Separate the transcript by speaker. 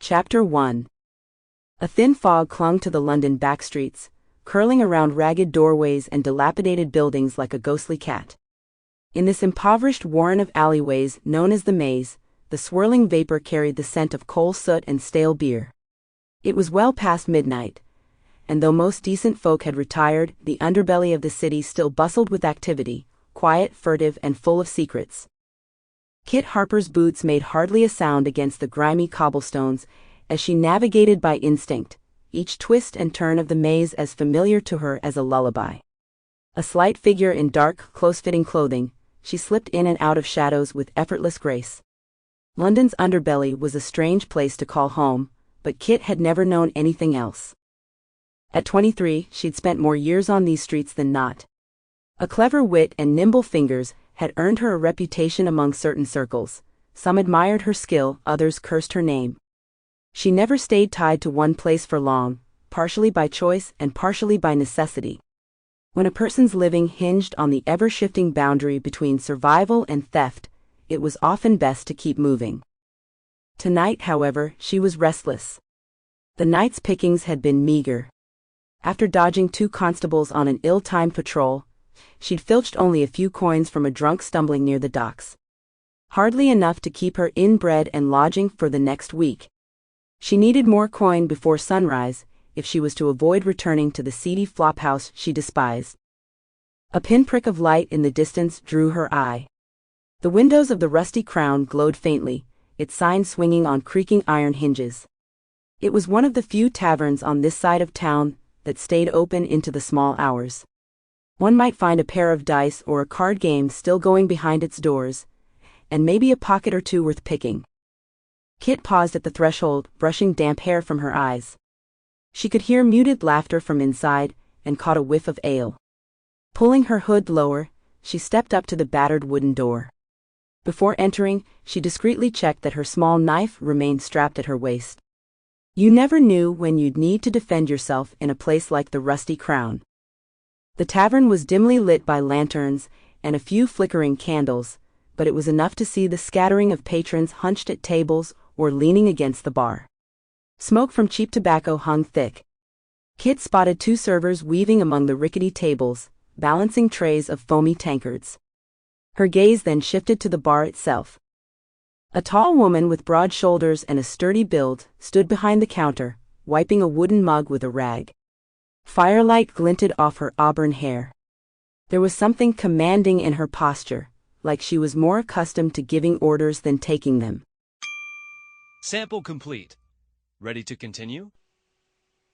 Speaker 1: Chapter 1. A thin fog clung to the London backstreets, curling around ragged doorways and dilapidated buildings like a ghostly cat. In this impoverished warren of alleyways known as the Maze, the swirling vapor carried the scent of coal soot and stale beer. It was well past midnight, and though most decent folk had retired, the underbelly of the city still bustled with activity, quiet, furtive, and full of secrets. Kit Harper's boots made hardly a sound against the grimy cobblestones as she navigated by instinct, each twist and turn of the maze as familiar to her as a lullaby. A slight figure in dark, close-fitting clothing, she slipped in and out of shadows with effortless grace. London's underbelly was a strange place to call home, but Kit had never known anything else. At 23, she'd spent more years on these streets than not. A clever wit and nimble fingers had earned her a reputation among certain circles. Some admired her skill, others cursed her name. She never stayed tied to one place for long, partially by choice and partially by necessity. When a person's living hinged on the ever-shifting boundary between survival and theft, it was often best to keep moving. Tonight, however, she was restless. The night's pickings had been meager. After dodging 2 constables on an ill-timed patrol, she'd filched only a few coins from a drunk stumbling near the docks. Hardly enough to keep her in bread and lodging for the next week. She needed more coin before sunrise, if she was to avoid returning to the seedy flophouse she despised. A pinprick of light in the distance drew her eye. The windows of the Rusty Crown glowed faintly, its sign swinging on creaking iron hinges. It was one of the few taverns on this side of town that stayed open into the small hours. One might find a pair of dice or a card game still going behind its doors, and maybe a pocket or two worth picking. Kit paused at the threshold, brushing damp hair from her eyes. She could hear muted laughter from inside, and caught a whiff of ale. Pulling her hood lower, she stepped up to the battered wooden door. Before entering, she discreetly checked that her small knife remained strapped at her waist. You never knew when you'd need to defend yourself in a place like the Rusty Crown. The tavern was dimly lit by lanterns and a few flickering candles, but it was enough to see the scattering of patrons hunched at tables or leaning against the bar. Smoke from cheap tobacco hung thick. Kit spotted 2 servers weaving among the rickety tables, balancing trays of foamy tankards. Her gaze then shifted to the bar itself. A tall woman with broad shoulders and a sturdy build stood behind the counter, wiping a wooden mug with a rag. Firelight glinted off her auburn hair. There was something commanding in her posture, like she was more accustomed to giving orders than taking them.
Speaker 2: Sample complete. Ready to continue?